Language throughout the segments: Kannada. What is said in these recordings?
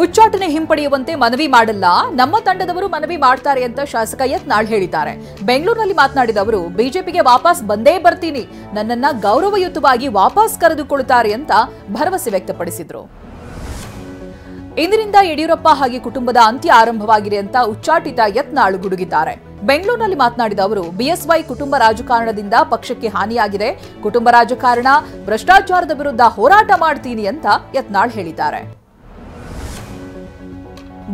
ಉಚ್ಚಾಟನೆ ಹಿಂಪಡೆಯುವಂತೆ ಮನವಿ ಮಾಡಲ್ಲ, ನಮ್ಮ ತಂಡದವರು ಮನವಿ ಮಾಡ್ತಾರೆ ಅಂತ ಶಾಸಕ ಯತ್ನಾಳ್ ಹೇಳಿದ್ದಾರೆ. ಬೆಂಗಳೂರಿನಲ್ಲಿ ಮಾತನಾಡಿದ ಅವರು, ಬಿಜೆಪಿಗೆ ವಾಪಸ್ ಬಂದೇ ಬರ್ತೀನಿ, ನನ್ನನ್ನ ಗೌರವಯುತವಾಗಿ ವಾಪಸ್ ಕರೆದುಕೊಳ್ಳುತ್ತಾರೆ ಅಂತ ಭರವಸೆ ವ್ಯಕ್ತಪಡಿಸಿದ್ರು. ಇಂದಿನಿಂದ ಯಡಿಯೂರಪ್ಪ ಹಾಗೆ ಕುಟುಂಬದ ಅಂತ್ಯ ಆರಂಭವಾಗಿದೆ ಅಂತ ಉಚ್ಚಾಟಿತ ಯತ್ನಾಳ್ ಗುಡುಗಿದ್ದಾರೆ. ಬೆಂಗಳೂರಿನಲ್ಲಿ ಮಾತನಾಡಿದ ಅವರು, ಬಿಎಸ್ವೈ ಕುಟುಂಬ ರಾಜಕಾರಣದಿಂದ ಪಕ್ಷಕ್ಕೆ ಹಾನಿಯಾಗಿದೆ, ಕುಟುಂಬ ರಾಜಕಾರಣ, ಭ್ರಷ್ಟಾಚಾರದ ವಿರುದ್ಧ ಹೋರಾಟ ಮಾಡ್ತೀನಿ ಅಂತ ಯತ್ನಾಳ್ ಹೇಳಿದ್ದಾರೆ.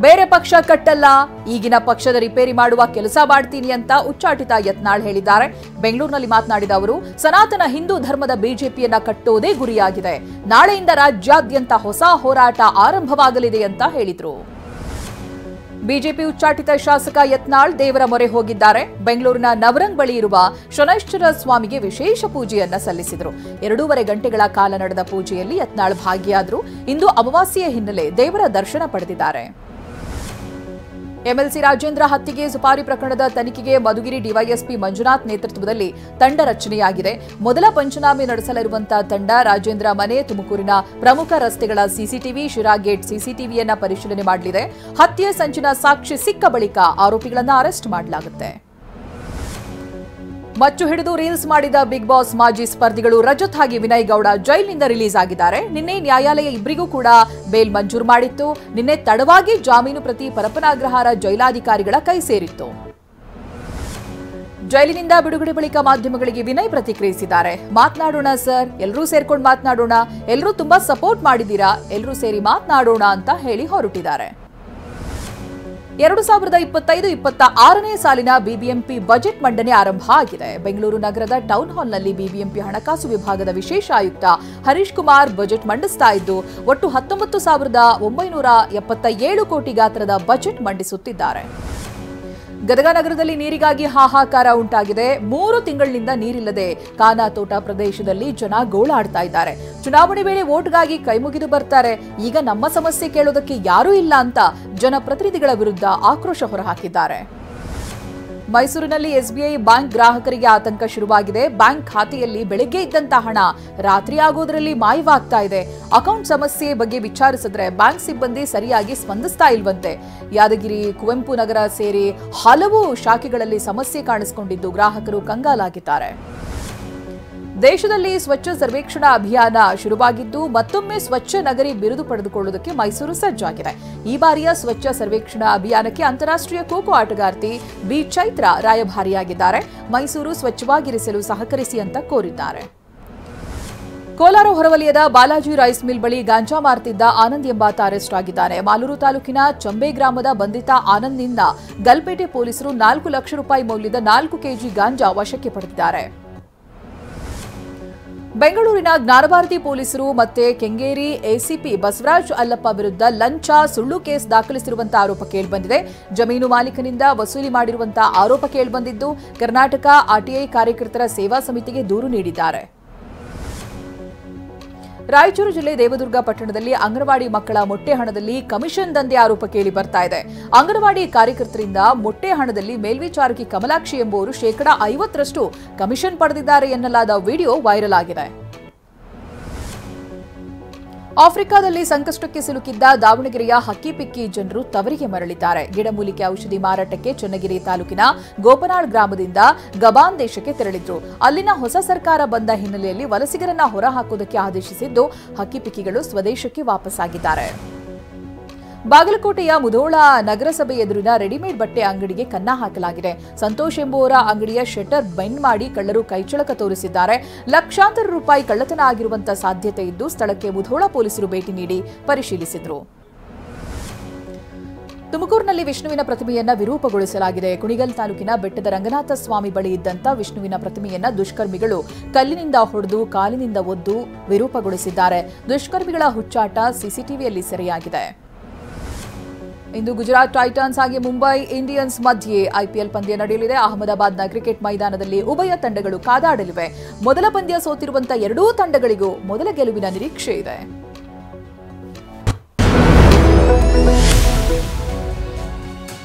ಬೇರೆ ಪಕ್ಷ ಕಟ್ಟಲ್ಲ, ಈಗಿನ ಪಕ್ಷದ ರಿಪೇರಿ ಮಾಡುವ ಕೆಲಸ ಮಾಡ್ತೀನಿ ಅಂತ ಉಚ್ಚಾಟಿತ ಯತ್ನಾಳ್ ಹೇಳಿದ್ದಾರೆ. ಬೆಂಗಳೂರಿನಲ್ಲಿ ಮಾತನಾಡಿದ ಅವರು, ಸನಾತನ ಹಿಂದೂ ಧರ್ಮದ ಬಿಜೆಪಿಯನ್ನ ಕಟ್ಟೋದೇ ಗುರಿಯಾಗಿದೆ, ನಾಳೆಯಿಂದ ರಾಜ್ಯಾದ್ಯಂತ ಹೊಸ ಹೋರಾಟ ಆರಂಭವಾಗಲಿದೆ ಅಂತ ಹೇಳಿದ್ರು. ಬಿಜೆಪಿ ಉಚ್ಚಾಟಿತ ಶಾಸಕ ಯತ್ನಾಳ್ ದೇವರ ಮೊರೆ ಹೋಗಿದ್ದಾರೆ. ಬೆಂಗಳೂರಿನ ನವರಂಗ್ ಬಳಿ ಇರುವ ಶನೈಶ್ಚರ ಸ್ವಾಮಿಗೆ ವಿಶೇಷ ಪೂಜೆಯನ್ನ ಸಲ್ಲಿಸಿದರು. 2.5 ಗಂಟೆಗಳ ಕಾಲ ನಡೆದ ಪೂಜೆಯಲ್ಲಿ ಯತ್ನಾಳ್ ಭಾಗಿಯಾದರು. ಇಂದು ಅಮಾವಾಸ್ಯೆಯ ಹಿನ್ನೆಲೆ ದೇವರ ದರ್ಶನ ಪಡೆದಿದ್ದಾರೆ. ಎಂಎಲ್ಸಿ ರಾಜೇಂದ್ರ ಹತ್ಯೆಗೆ ಸುಪಾರಿ ಪ್ರಕರಣದ ತನಿಖೆಗೆ ಮಧುಗಿರಿ ಡಿವೈಎಸ್ಪಿ ಮಂಜುನಾಥ್ ನೇತೃತ್ವದಲ್ಲಿ ತಂಡ ರಚನೆಯಾಗಿದೆ. ಮೊದಲ ಪಂಚನಾಮೆ ನಡೆಸಲಿರುವಂತಹ ತಂಡ ರಾಜೇಂದ್ರ ಮನೆ, ತುಮಕೂರಿನ ಪ್ರಮುಖ ರಸ್ತೆಗಳ ಸಿಸಿಟಿವಿ, ಶಿರಾ ಗೇಟ್ ಸಿಸಿಟಿವಿಯನ್ನ ಪರಿಶೀಲನೆ ಮಾಡಲಿದೆ. ಹತ್ಯೆ ಸಂಚಿನ ಸಾಕ್ಷಿ ಸಿಕ್ಕ ಬಳಿಕ ಆರೋಪಿಗಳನ್ನು ಅರೆಸ್ಟ್ ಮಾಡಲಾಗುತ್ತೆ. ಮಚ್ಚು ಹಿಡಿದು ರೀಲ್ಸ್ ಮಾಡಿದ ಬಿಗ್ ಬಾಸ್ ಮಾಜಿ ಸ್ಪರ್ಧಿಗಳು ರಜತ್ ಹಾಗೆ ವಿನಯ್ ಗೌಡ ಜೈಲಿನಿಂದ ರಿಲೀಸ್ ಆಗಿದ್ದಾರೆ. ನಿನ್ನೆ ನ್ಯಾಯಾಲಯ ಇಬ್ಬರಿಗೂ ಕೂಡ ಬೇಲ್ ಮಂಜೂರು ಮಾಡಿತ್ತು. ನಿನ್ನೆ ತಡವಾಗಿ ಜಾಮೀನು ಪ್ರತಿ ಪರಪ್ಪನಾಗ್ರಹಾರ ಜೈಲಾಧಿಕಾರಿಗಳ ಕೈ ಸೇರಿತ್ತು. ಜೈಲಿನಿಂದ ಬಿಡುಗಡೆ ಬಳಿಕ ಮಾಧ್ಯಮಗಳಿಗೆ ವಿನಯ್ ಪ್ರತಿಕ್ರಿಯಿಸಿದ್ದಾರೆ. ಮಾತನಾಡೋಣ ಸರ್, ಎಲ್ಲರೂ ಸೇರ್ಕೊಂಡು ಮಾತನಾಡೋಣ, ಎಲ್ಲರೂ ತುಂಬಾ ಸಪೋರ್ಟ್ ಮಾಡಿದ್ದೀರಾ, ಎಲ್ಲರೂ ಸೇರಿ ಮಾತನಾಡೋಣ ಅಂತ ಹೇಳಿ ಹೊರಟಿದ್ದಾರೆ. 2025-26ನೇ ಸಾಲಿನ ಬಿಬಿಎಂಪಿ ಬಜೆಟ್ ಮಂಡನೆ ಆರಂಭ ಆಗಿದೆ. ಬೆಂಗಳೂರು ನಗರದ ಟೌನ್ ಹಾಲ್ನಲ್ಲಿ ಬಿಬಿಎಂಪಿ ಹಣಕಾಸು ವಿಭಾಗದ ವಿಶೇಷ ಆಯುಕ್ತ ಹರೀಶ್ ಕುಮಾರ್ ಬಜೆಟ್ ಮಂಡಿಸ್ತಾ ಇದ್ದು, ಒಟ್ಟು 19,977 ಕೋಟಿ ಗಾತ್ರದ ಬಜೆಟ್ ಮಂಡಿಸುತ್ತಿದ್ದಾರೆ. ಗದಗ ನಗರದಲ್ಲಿ ನೀರಿಗಾಗಿ ಹಾಹಾಕಾರ ಉಂಟಾಗಿದೆ. 3 ತಿಂಗಳಿನಿಂದ ನೀರಿಲ್ಲದೆ ಕಾನಾತೋಟ ಪ್ರದೇಶದಲ್ಲಿ ಜನ ಗೋಳಾಡ್ತಾ ಇದ್ದಾರೆ. ಚುನಾವಣೆ ವೇಳೆ ವೋಟ್ಗಾಗಿ ಕೈಮುಗಿದು ಬರ್ತಾರೆ, ಈಗ ನಮ್ಮ ಸಮಸ್ಯೆ ಕೇಳೋದಕ್ಕೆ ಯಾರೂ ಇಲ್ಲ ಅಂತ ಜನಪ್ರತಿನಿಧಿಗಳ ವಿರುದ್ಧ ಆಕ್ರೋಶ ಹೊರಹಾಕಿದ್ದಾರೆ. ಮೈಸೂರಿನಲ್ಲಿ ಎಸ್ಬಿಐ ಬ್ಯಾಂಕ್ ಗ್ರಾಹಕರಿಗೆ ಆತಂಕ ಶುರುವಾಗಿದೆ. ಬ್ಯಾಂಕ್ ಖಾತೆಯಲ್ಲಿ ಬೆಳಗ್ಗೆ ಇದ್ದಂತ ಹಣ ರಾತ್ರಿ ಆಗೋದ್ರಲ್ಲಿ ಮಾಯವಾಗ್ತಾ ಇದೆ. ಅಕೌಂಟ್ ಸಮಸ್ಯೆ ಬಗ್ಗೆ ವಿಚಾರಿಸಿದ್ರೆ ಬ್ಯಾಂಕ್ ಸಿಬ್ಬಂದಿ ಸರಿಯಾಗಿ ಸ್ಪಂದಿಸ್ತಾ ಇಲ್ವಂತೆ. ಯಾದಗಿರಿ, ಕುವೆಂಪು ನಗರ ಸೇರಿ ಹಲವು ಶಾಖೆಗಳಲ್ಲಿ ಸಮಸ್ಯೆ ಕಾಣಿಸಿಕೊಂಡಿದ್ದು ಗ್ರಾಹಕರು ಕಂಗಾಲಾಗಿದ್ದಾರೆ. ದೇಶದಲ್ಲಿ ಸ್ವಚ್ಛ ಸರ್ವೇಕ್ಷಣಾ ಅಭಿಯಾನ ಶುರುವಾಗಿದ್ದು, ಮತ್ತೊಮ್ಮೆ ಸ್ವಚ್ಛ ನಗರಿ ಬಿರುದು ಪಡೆದುಕೊಳ್ಳುವುದಕ್ಕೆ ಮೈಸೂರು ಸಜ್ಜಾಗಿದೆ. ಈ ಬಾರಿಯ ಸ್ವಚ್ಛ ಸರ್ವೇಕ್ಷಣಾ ಅಭಿಯಾನಕ್ಕೆ ಅಂತಾರಾಷ್ಟ್ರೀಯ ಖೋ-ಖೋ ಆಟಗಾರ್ತಿ ಬಿ ಚೈತ್ರ ರಾಯಭಾರಿಯಾಗಿದ್ದಾರೆ. ಮೈಸೂರು ಸ್ವಚ್ಛವಾಗಿರಿಸಲು ಸಹಕರಿಸಿ ಅಂತ ಕೋರಿದ್ದಾರೆ. ಕೋಲಾರ ಹೊರವಲಯದ ಬಾಲಾಜಿ ರೈಸ್ ಮಿಲ್ ಬಳಿ ಗಾಂಜಾ ಮಾರ್ತಿದ್ದ ಆನಂದ್ ಎಂಬಾತ ಅರೆಸ್ಟ್ ಆಗಿದ್ದಾನೆ. ಮಾಲೂರು ತಾಲೂಕಿನ ಚಂಬೆ ಗ್ರಾಮದ ಬಂಧಿತ ಆನಂದ್ನಿಂದ ಗಲ್ಪೇಟೆ ಪೊಲೀಸರು 4 ಲಕ್ಷ ರೂಪಾಯಿ ಮೌಲ್ಯದ 4 ಕೆಜಿ ಗಾಂಜಾ ವಶಕ್ಕೆ ಪಡೆದಿದ್ದಾರೆ. ಬೆಂಗಳೂರಿನ ಜ್ಞಾನಭಾರತಿ ಪೊಲೀಸರು ಮತ್ತೆ ಕೆಂಗೇರಿ ಎಸಿಪಿ ಬಸವರಾಜ್ ಅಲ್ಲಪ್ಪ ವಿರುದ್ಧ ಲಂಚ, ಸುಳ್ಳು ಕೇಸ್ ದಾಖಲಿಸಿರುವಂತಹ ಆರೋಪ ಕೇಳಿಬಂದಿದೆ. ಜಮೀನು ಮಾಲೀಕನಿಂದ ವಸೂಲಿ ಮಾಡಿರುವಂತಹ ಆರೋಪ ಕೇಳಿಬಂದಿದ್ದು, ಕರ್ನಾಟಕ ಆರ್ಟಿಐ ಕಾರ್ಯಕರ್ತರ ಸೇವಾ ಸಮಿತಿಗೆ ದೂರು ನೀಡಿದ್ದಾರೆ. ರಾಯಚೂರು ಜಿಲ್ಲೆ ದೇವದುರ್ಗ ಪಟ್ಟಣದಲ್ಲಿ ಅಂಗನವಾಡಿ ಮಕ್ಕಳ ಮೊಟ್ಟೆ ಹಣದಲ್ಲಿ ಕಮಿಷನ್ ದಂಧೆ ಆರೋಪ ಕೇಳಿ ಬರ್ತಾ ಇದೆ. ಅಂಗನವಾಡಿ ಕಾರ್ಯಕರ್ತರಿಂದ ಮೊಟ್ಟೆ ಹಣದಲ್ಲಿ ಮೇಲ್ವಿಚಾರಕಿ ಕಮಲಾಕ್ಷಿ ಎಂಬುವರು 50% ಕಮಿಷನ್ ಪಡೆದಿದ್ದಾರೆ ಎನ್ನಲಾದ ವಿಡಿಯೋ ವೈರಲ್ ಆಗಿದೆ. ಆಫ್ರಿಕಾದಲ್ಲಿ ಸಂಕಷ್ಟಕ್ಕೆ ಸಿಲುಕಿದ್ದ ದಾವಣಗೆರೆಯ ಹಕ್ಕಿಪಿಕ್ಕಿ ಜನರು ತವರಿಗೆ ಮರಳಿದ್ದಾರೆ. ಗಿಡಮೂಲಿಕೆ ಔಷಧಿ ಮಾರಾಟಕ್ಕೆ ಚನ್ನಗಿರಿ ತಾಲೂಕಿನ ಗೋಪನಾಳ್ ಗ್ರಾಮದಿಂದ ಗಬಾನ್ ದೇಶಕ್ಕೆ ತೆರಳಿದ್ರು. ಅಲ್ಲಿನ ಹೊಸ ಸರ್ಕಾರ ಬಂದ ಹಿನ್ನೆಲೆಯಲ್ಲಿ ವಲಸಿಗರನ್ನ ಹೊರಹಾಕುವುದಕ್ಕೆ ಆದೇಶಿಸಿದ್ದು, ಹಕ್ಕಿಪಿಕ್ಕಿಗಳು ಸ್ವದೇಶಕ್ಕೆ ವಾಪಸ್ಸಾಗಿದ್ದಾರೆ. ಬಾಗಲಕೋಟೆಯ ಮುಧೋಳ ನಗರಸಭೆ ಎದುರಿನ ರೆಡಿಮೇಡ್ ಬಟ್ಟೆ ಅಂಗಡಿಗೆ ಕನ್ನ ಹಾಕಲಾಗಿದೆ. ಸಂತೋಷ್ ಎಂಬುವರ ಅಂಗಡಿಯ ಶಟರ್ ಬೆಂಡ್ ಮಾಡಿ ಕಳ್ಳರು ಕೈಚಳಕ ತೋರಿಸಿದ್ದಾರೆ. ಲಕ್ಷಾಂತರ ರೂಪಾಯಿ ಕಳ್ಳತನ ಆಗಿರುವಂತಹ ಸಾಧ್ಯತೆ ಇದ್ದು, ಸ್ಥಳಕ್ಕೆ ಮುಧೋಳ ಪೊಲೀಸರು ಭೇಟಿ ನೀಡಿ ಪರಿಶೀಲಿಸಿದರು. ತುಮಕೂರಿನಲ್ಲಿ ವಿಷ್ಣುವಿನ ಪ್ರತಿಮೆಯನ್ನ ವಿರೂಪಗೊಳಿಸಲಾಗಿದೆ. ಕುಣಿಗಲ್ ತಾಲೂಕಿನ ಬೆಟ್ಟದ ರಂಗನಾಥ ಸ್ವಾಮಿ ಬಳಿ ಇದ್ದಂತ ವಿಷ್ಣುವಿನ ಪ್ರತಿಮೆಯನ್ನ ದುಷ್ಕರ್ಮಿಗಳು ಕಲ್ಲಿನಿಂದ ಹೊಡೆದು ಕಾಲಿನಿಂದ ಒದ್ದು ವಿರೂಪಗೊಳಿಸಿದ್ದಾರೆ. ದುಷ್ಕರ್ಮಿಗಳ ಹುಚ್ಚಾಟ ಸಿಸಿಟಿವಿಯಲ್ಲಿ ಸೆರೆಯಾಗಿದೆ. ಇಂದು ಗುಜರಾತ್ ಟೈಟನ್ಸ್ ಹಾಗೆ ಮುಂಬೈ ಇಂಡಿಯನ್ಸ್ ಮಧ್ಯೆ ಐಪಿಎಲ್ ಪಂದ್ಯ ನಡೆಯಲಿದೆ. ಅಹಮದಾಬಾದ್ನ ಕ್ರಿಕೆಟ್ ಮೈದಾನದಲ್ಲಿ ಉಭಯ ತಂಡಗಳು ಕಾದಾಡಲಿವೆ. ಮೊದಲ ಪಂದ್ಯ ಸೋತಿರುವಂತಹ ಎರಡೂ ತಂಡಗಳಿಗೂ ಮೊದಲ ಗೆಲುವಿನ ನಿರೀಕ್ಷೆ ಇದೆ.